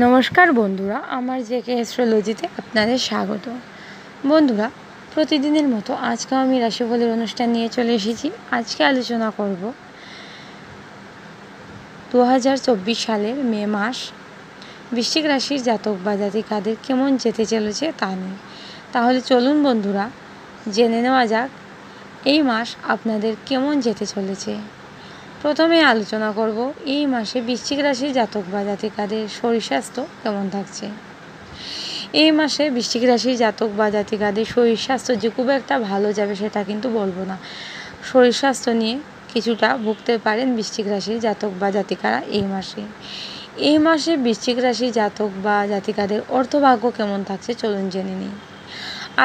নমস্কার বন্ধুরা, আমার জেকে অ্যাস্ট্রোলজিতে আপনাদের স্বাগত। বন্ধুরা, প্রতিদিনের মতো আজকেও আমি রাশিফলের অনুষ্ঠান নিয়ে চলে এসেছি। আজকে আলোচনা করব 2024 সালের মে মাস বৃশ্চিক রাশির জাতক বা জাতিকাদের কেমন যেতে চলেছে তা নিয়ে। তাহলে চলুন বন্ধুরা, জেনে নেওয়া যাক এই মাস আপনাদের কেমন যেতে চলেছে। প্রথমে আলোচনা করব এই মাসে বৃশ্চিক রাশির জাতক বা জাতিকাদের শরীর স্বাস্থ্য কেমন থাকছে। এই মাসে বৃশ্চিক রাশির জাতক বা জাতিকাদের শরীর স্বাস্থ্য যে খুব একটা ভালো যাবে সেটা কিন্তু বলবো না। শরীর স্বাস্থ্য নিয়ে কিছুটা ভুগতে পারেন বৃশ্চিক রাশির জাতক বা জাতিকারা এই মাসে বৃশ্চিক রাশির জাতক বা জাতিকাদের অর্থভাগ্য কেমন থাকছে চলুন জেনে নিই।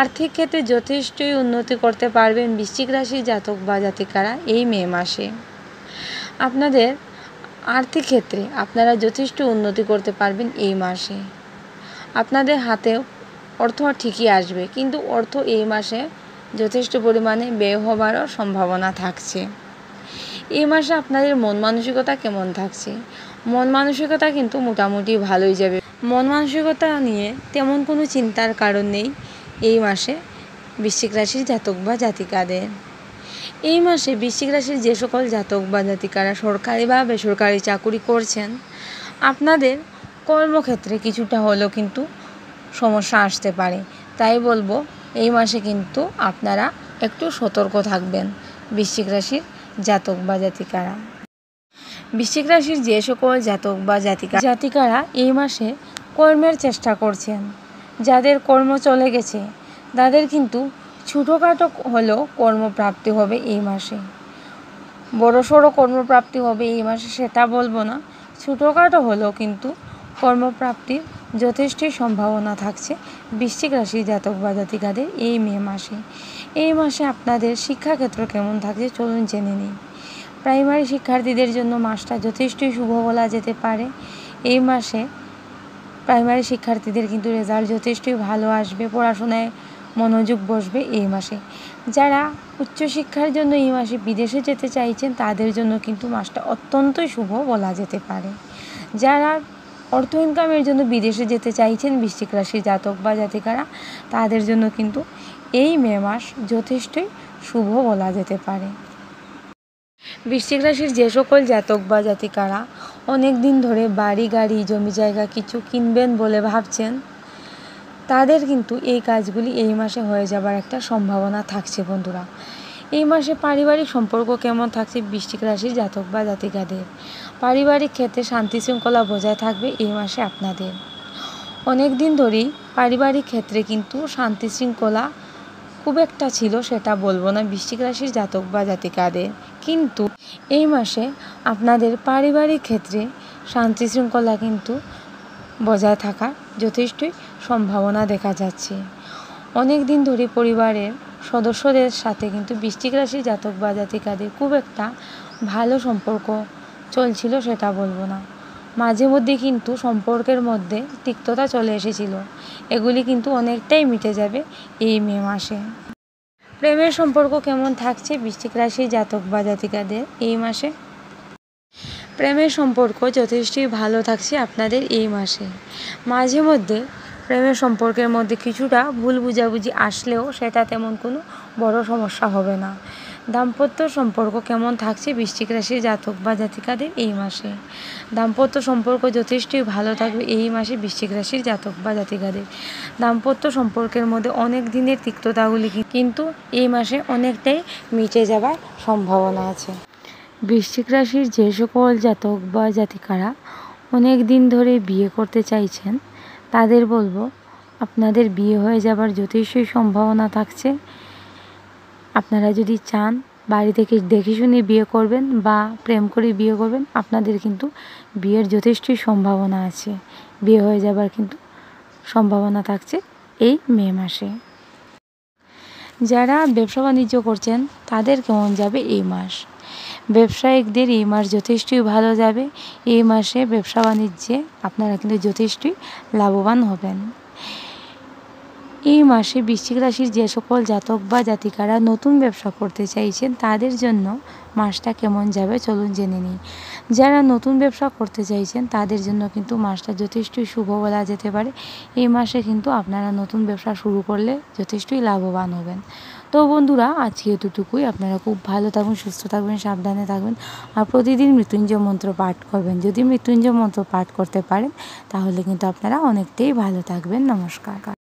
আর্থিক ক্ষেত্রে যথেষ্টই উন্নতি করতে পারবেন বৃশ্চিক রাশির জাতক বা জাতিকারা এই মে মাসে। আপনাদের আর্থিক ক্ষেত্রে আপনারা যথেষ্ট উন্নতি করতে পারবেন এই মাসে। আপনাদের হাতে অর্থ ঠিকই আসবে, কিন্তু অর্থ এই মাসে যথেষ্ট পরিমাণে ব্যয় হবারও সম্ভাবনা থাকছে। এই মাসে আপনাদের মন মানসিকতা কেমন থাকছে? মন মানসিকতা কিন্তু মোটামুটি ভালোই যাবে। মন মানসিকতা নিয়ে তেমন কোনো চিন্তার কারণ নেই এই মাসে বৃশ্চিক রাশির জাতক বা জাতিকাদের। এই মাসে বৃশ্চিক রাশির যে সকল জাতক বা জাতিকারা সরকারি বা বেসরকারি চাকুরি করছেন, আপনাদের কর্মক্ষেত্রে কিছুটা হলেও কিন্তু সমস্যা আসতে পারে। তাই বলবো এই মাসে কিন্তু আপনারা একটু সতর্ক থাকবেন বৃশ্চিক রাশির জাতক বা জাতিকারা। বৃশ্চিক রাশির যে সকল জাতক বা জাতিকারা এই মাসে কর্মের চেষ্টা করছেন, যাদের কর্ম চলে গেছে তাদের কিন্তু ছোটোখাটো হলেও কর্মপ্রাপ্তি হবে এই মাসে। বড়সড় কর্মপ্রাপ্তি হবে এই মাসে সেটা বলবো না, ছোটোখাটো হলেও কিন্তু কর্মপ্রাপ্তির যথেষ্টই সম্ভাবনা থাকছে বৃশ্চিক রাশির জাতক বা জাতিকাদের এই মে মাসে। এই মাসে আপনাদের শিক্ষাক্ষেত্র কেমন থাকছে চলুন জেনে নিই। প্রাইমারি শিক্ষার্থীদের জন্য মাসটা যথেষ্টই শুভ বলা যেতে পারে। এই মাসে প্রাইমারি শিক্ষার্থীদের কিন্তু রেজাল্ট যথেষ্টই ভালো আসবে, পড়াশোনায় মনোযোগ বসবে এই মাসে। যারা উচ্চশিক্ষার জন্য এই মাসে বিদেশে যেতে চাইছেন তাদের জন্য কিন্তু মাসটা অত্যন্তই শুভ বলা যেতে পারে। যারা অর্থ ইনকামের জন্য বিদেশে যেতে চাইছেন বৃশ্চিক রাশির জাতক বা জাতিকারা, তাদের জন্য কিন্তু এই মে মাস যথেষ্টই শুভ বলা যেতে পারে। বৃশ্চিক রাশির যে সকল জাতক বা জাতিকারা অনেক দিন ধরে বাড়ি গাড়ি জমি জায়গা কিছু কিনবেন বলে ভাবছেন, তাদের কিন্তু এই কাজগুলি এই মাসে হয়ে যাবার একটা সম্ভাবনা থাকছে বন্ধুরা। এই মাসে পারিবারিক সম্পর্ক কেমন থাকছে বৃশ্চিক রাশির জাতক বা জাতিকাদের? পারিবারিক ক্ষেত্রে শান্তি শৃঙ্খলা বজায় থাকবে এই মাসে আপনাদের। অনেক দিন ধরেই পারিবারিক ক্ষেত্রে কিন্তু শান্তি শৃঙ্খলা খুব একটা ছিল সেটা বলবো না বৃশ্চিক রাশির জাতক বা জাতিকাদের, কিন্তু এই মাসে আপনাদের পারিবারিক ক্ষেত্রে শান্তি শৃঙ্খলা কিন্তু বজায় থাকার যথেষ্টই সম্ভাবনা দেখা যাচ্ছে। অনেক দিন ধরে পরিবারের সদস্যদের সাথে কিন্তু বৃশ্চিক রাশির জাতক বা জাতিকাদের খুব একটা ভালো সম্পর্ক চলছিল সেটা বলবো না, মাঝে মধ্যে কিন্তু সম্পর্কের মধ্যে তিক্ততা চলে এসেছিল, এগুলি কিন্তু অনেকটাই মিটে যাবে এই মে মাসে। প্রেমের সম্পর্ক কেমন থাকছে বৃশ্চিক রাশির জাতক বা জাতিকাদের এই মাসে? প্রেমের সম্পর্ক যথেষ্টই ভালো থাকছে আপনাদের এই মাসে। মাঝে মধ্যে প্রেমের সম্পর্কের মধ্যে কিছুটা ভুল বুঝাবুঝি আসলেও সেটা তেমন কোনো বড় সমস্যা হবে না। দাম্পত্য সম্পর্ক কেমন থাকছে বৃশ্চিক রাশির জাতক বা জাতিকাদের এই মাসে? দাম্পত্য সম্পর্ক যথেষ্টই ভালো থাকবে এই মাসে বৃশ্চিক রাশির জাতক বা জাতিকাদের। দাম্পত্য সম্পর্কের মধ্যে অনেক দিনের তিক্ততাগুলি কিন্তু এই মাসে অনেকটাই মিটে যাবার সম্ভাবনা আছে। বৃশ্চিক রাশির যে সকল জাতক বা জাতিকারা অনেক দিন ধরে বিয়ে করতে চাইছেন তাদের বলবো আপনাদের বিয়ে হয়ে যাবার যথেষ্টই সম্ভাবনা থাকছে। আপনারা যদি চান বাড়ি থেকে দেখে শুনে বিয়ে করবেন বা প্রেম করে বিয়ে করবেন, আপনাদের কিন্তু বিয়ের যথেষ্টই সম্ভাবনা আছে, বিয়ে হয়ে যাবার কিন্তু সম্ভাবনা থাকছে এই মে মাসে। যারা ব্যবসা বাণিজ্য করছেন তাদের কেমন যাবে এই মাস? ব্যবসায়িকদের এই মাস যথেষ্টই ভালো যাবে। এই মাসে ব্যবসা বাণিজ্যে আপনারা কিন্তু যথেষ্টই লাভবান হবেন। এই মাসে বৃশ্চিক রাশির যে সকল জাতক বা জাতিকারা নতুন ব্যবসা করতে চাইছেন তাদের জন্য মাসটা কেমন যাবে চলুন জেনে নিই। যারা নতুন ব্যবসা করতে চাইছেন তাদের জন্য কিন্তু মাসটা যথেষ্টই শুভ বলা যেতে পারে। এই মাসে কিন্তু আপনারা নতুন ব্যবসা শুরু করলে যথেষ্টই লাভবান হবেন। তো বন্ধুরা, আজকে এতটুকুই। আপনারা খুব ভালো থাকবেন, সুস্থ থাকবেন, সাবধানে থাকবেন আর প্রতিদিন মৃত্যুঞ্জয় মন্ত্র পাঠ করবেন। যদি মৃত্যুঞ্জয় মন্ত্র পাঠ করতে পারেন তাহলে কিন্তু আপনারা অনেকটাই ভালো থাকবেন। নমস্কার।